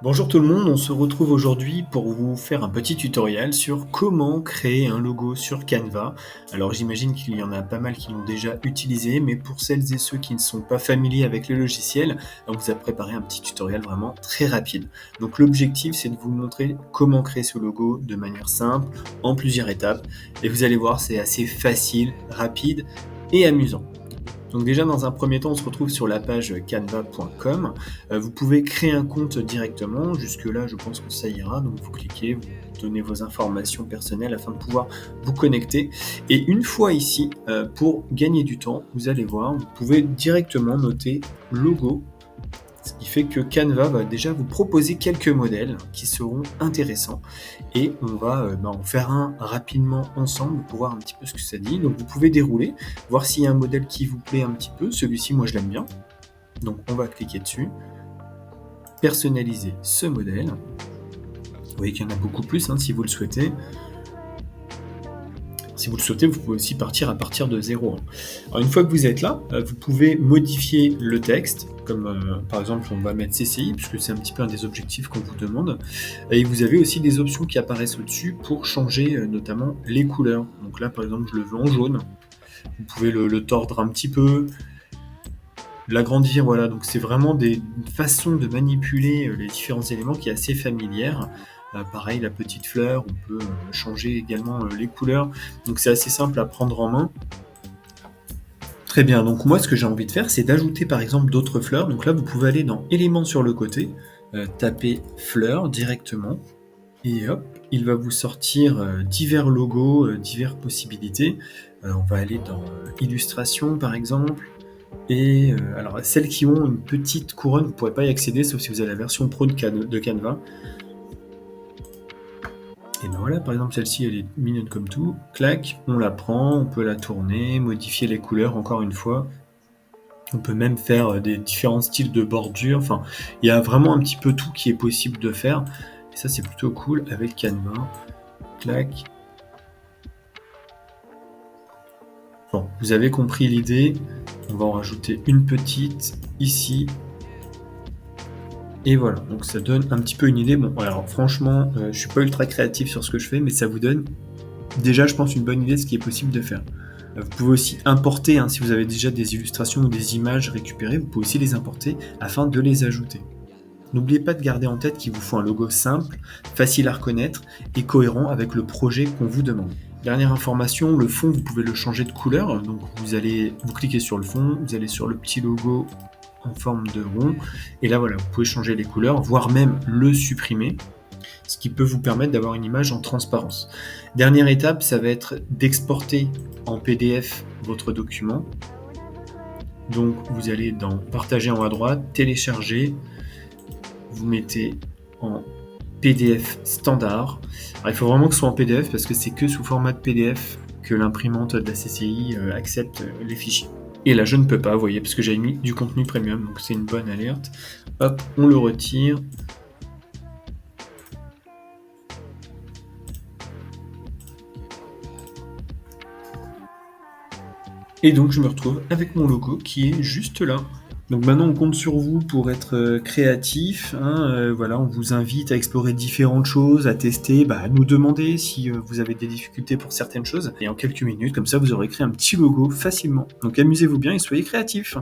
Bonjour tout le monde, on se retrouve aujourd'hui pour vous faire un petit tutoriel sur comment créer un logo sur Canva. Alors j'imagine qu'il y en a pas mal qui l'ont déjà utilisé, mais pour celles et ceux qui ne sont pas familiers avec le logiciel, on vous a préparé un petit tutoriel vraiment très rapide. Donc l'objectif c'est de vous montrer comment créer ce logo de manière simple, en plusieurs étapes, et vous allez voir c'est assez facile, rapide et amusant. Donc déjà, dans un premier temps, on se retrouve sur la page canva.com. Vous pouvez créer un compte directement. Jusque-là, je pense que ça ira. Donc vous cliquez, vous donnez vos informations personnelles afin de pouvoir vous connecter. Et une fois ici, pour gagner du temps, vous allez voir, vous pouvez directement noter logo. Ce qui fait que Canva va déjà vous proposer quelques modèles qui seront intéressants et on va en faire un rapidement ensemble pour voir un petit peu ce que ça dit. Donc vous pouvez dérouler, voir s'il y a un modèle qui vous plaît un petit peu. Celui-ci, moi je l'aime bien. Donc on va cliquer dessus, personnaliser ce modèle. Vous voyez qu'il y en a beaucoup plus si vous le souhaitez. Si vous le souhaitez, vous pouvez aussi partir à partir de 0. Alors une fois que vous êtes là, vous pouvez modifier le texte, comme par exemple on va mettre CCI, puisque c'est un petit peu un des objectifs qu'on vous demande. Et vous avez aussi des options qui apparaissent au-dessus pour changer notamment les couleurs. Donc là par exemple je le veux en jaune. Vous pouvez le tordre un petit peu, l'agrandir, voilà. Donc c'est vraiment une façon de manipuler les différents éléments qui est assez familière. Pareil, la petite fleur, on peut changer également les couleurs. Donc c'est assez simple à prendre en main. Très bien, donc moi ce que j'ai envie de faire, c'est d'ajouter par exemple d'autres fleurs. Donc là, vous pouvez aller dans éléments sur le côté, taper fleurs directement, et hop, il va vous sortir divers logos, diverses possibilités. On va aller dans illustration par exemple. Et alors celles qui ont une petite couronne, vous ne pourrez pas y accéder sauf si vous avez la version pro de Canva. Et ben voilà, par exemple celle-ci elle est mignonne comme tout, clac, on la prend, on peut la tourner, modifier les couleurs encore une fois. On peut même faire des différents styles de bordure, enfin il y a vraiment un petit peu tout qui est possible de faire. Et ça c'est plutôt cool avec Canva, clac. Bon, vous avez compris l'idée, on va en rajouter une petite ici. Et voilà, donc ça donne un petit peu une idée. Bon, alors franchement, je suis pas ultra créatif sur ce que je fais, mais ça vous donne déjà, je pense, une bonne idée de ce qui est possible de faire. Vous pouvez aussi importer, si vous avez déjà des illustrations ou des images récupérées, vous pouvez aussi les importer afin de les ajouter. N'oubliez pas de garder en tête qu'il vous faut un logo simple, facile à reconnaître et cohérent avec le projet qu'on vous demande. Dernière information, le fond, vous pouvez le changer de couleur. Donc vous cliquez sur le fond, vous allez sur le petit logo en forme de rond, et là voilà, vous pouvez changer les couleurs, voire même le supprimer, ce qui peut vous permettre d'avoir une image en transparence. Dernière étape, ça va être d'exporter en PDF votre document. Donc vous allez dans partager en haut à droite, télécharger, vous mettez en PDF standard. Alors, il faut vraiment que ce soit en PDF parce que c'est que sous format de PDF que l'imprimante de la CCI accepte les fichiers. Et là, je ne peux pas, vous voyez, parce que j'avais mis du contenu premium, donc c'est une bonne alerte. Hop, on le retire. Et donc, je me retrouve avec mon logo qui est juste là. Donc maintenant, on compte sur vous pour être créatif. Voilà, on vous invite à explorer différentes choses, à tester, à nous demander si vous avez des difficultés pour certaines choses. Et en quelques minutes, comme ça, vous aurez créé un petit logo facilement. Donc amusez-vous bien et soyez créatifs.